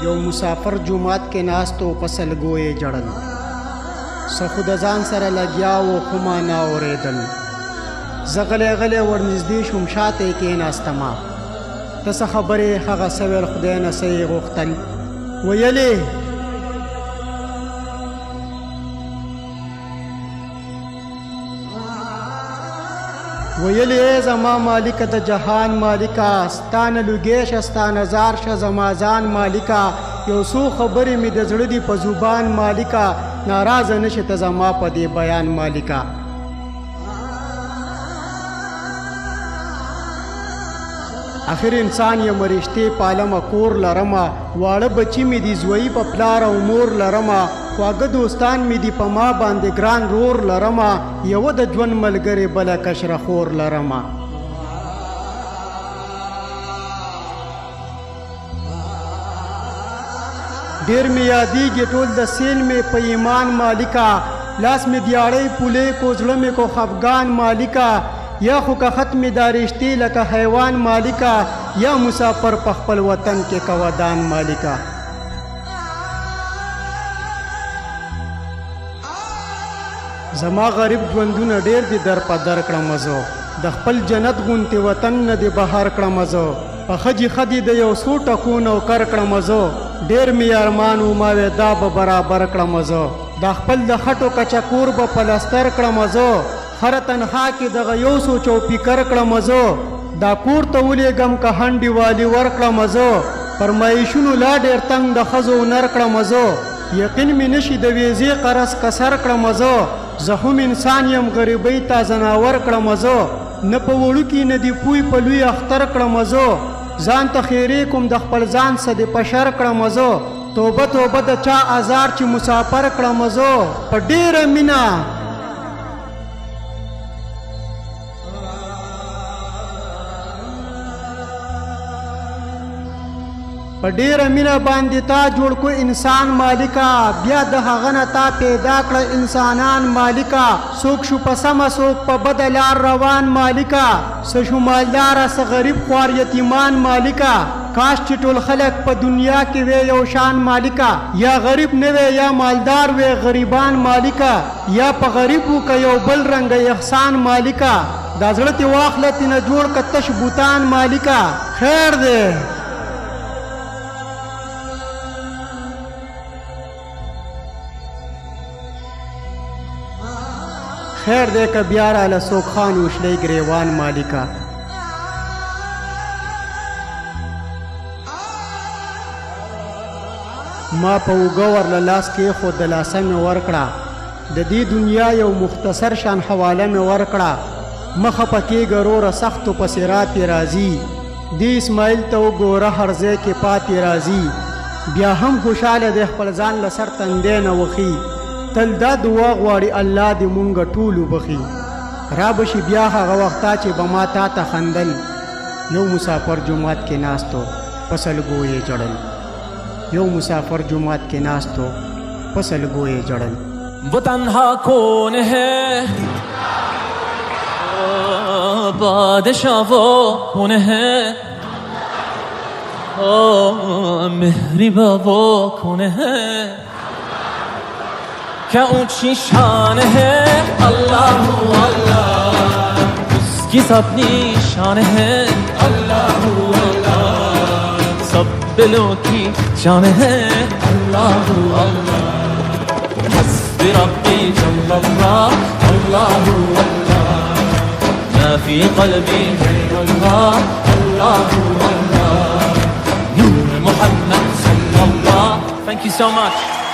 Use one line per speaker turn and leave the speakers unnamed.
یو مسافر جومات کې ناستو په سلګو یې جړل، څه خو د ځان سره لګیا و خو ما نه اورېدل. زه غلی غلی ورنږدې شوم، شاته یې کېناستما. ته څه خبرې؟ هغه څه ویل، خدای نه څه یې غوښتل. ویلې ای زما مالکه د جهان مالکه، ستا نه لوګی شه ستا نه زار شه زما ځان مالکه. یو څو خبرې مې د زړه دي په زبان مالکه، ناراضه نه شې ته زما په دې بیان مالکه. آخر انسان یم رشتې پالمه، کور لرمه، واړه بچي مې دي زوی په پلار او مور لرمه، خواږه دوستان مې دي په ما باندې ګران رور لرمه، یوه د ژوند ملګرې بله کشره خور لرمه. ډېر مې یادېږي ټول د سیل مې په ایمان مالکه، لاس مې دیاړی پولې کو زړه مې کو خفګان مالکه، یا خو که ختم دا رشتې لکه حیوان مالکه، یا مسافر په خپل وطن کې کوادان مالکه. زما غریب ژوندونه ډېر دي در په در کړم زه، د خپل جنت غونتې وطن نه دې بهر کړم زه، په ښځې ښدې د یو څو ټکو نوکر کړم زه، ډېر مې ارمان و ما وې دا به برابر کړم زه، دا خپل د خټو کچکور به پلستر کړم زه، هره تنخوا کې دغه یو څو چوپیکر کړم زه، دا کور ته ولېږم که هنډې والي ورکړم زه، فرمایشونو لا ډېر تنګ د ښځو نر کړم زه، یقین مې نشي د ویزې قرض کسر کړم زه، زه هم انسان یم غریبۍ تا ځناور کړم زه، نه په وړوکي نه دې پوی په لوی اختر کړم زه، ځان ته خیرې کوم د خپل ځان څه دې په شر کړم زه، توبه توبه د چا ازار چې مسافر کړم زه، په ډېره مینه په ډېره مینه باندې تا جوړ کو انسان مالکه، بیا د هغه نه تا پیدا کړه انسانان مالکه، څوک شو په سمه څوک په بده لار روان مالکه، څه شو مالداره څه غریب خوار یتیمان مالکه، کاش چې ټول خلک په دنیا کې وی یو شان مالکه، یا غریب نه وی یا مالدار وی غریبان مالکه، یا په غریب و که یو بل رنګ احسان مالکه، دا زړه تې واخله تېنه جوړ که تش بوتان مالکه. خیر دی خیر دی که بیا راله څوک خان وشلی ګریوان مالکه. ما په اوږه ورله لاس کېښود د لاسه مې ورکړه، د دې دنیا یو مختصر شان حواله مې ورکړه، مه خفه کېږه وروره سختو پسې راتې راځي، دې اسماعیل ته وګوره هر ځای کې پاتې راځي، بیا هم خوشحاله دی خپل ځان له سر تندی نه وخي، تل دا دعا غواړي الله دې مونږ ټول وبخي. را بشي بیا هغه وخته چې به ما تا ته خندل، یو مسافر جومات کې ناستو په سلګو یې جړل، یو مسافر جومات کې ناستو په سلګو یې جړل.
وہ تنہا کون ہے بادشاہ وہ کون ہے مہرباں وہ کون ہے کیا اونچی شان ہے اللہ اللہ اس کی سب نشان ہے اللہ اللہ سب دلوں کی جان ہے اللہ اللہ حسبی ربی جل اللہ اللہ اللہ ما فی قلبی غیر اللہ اللہ اللہ نور محمد صلی اللہ. Thank you so much.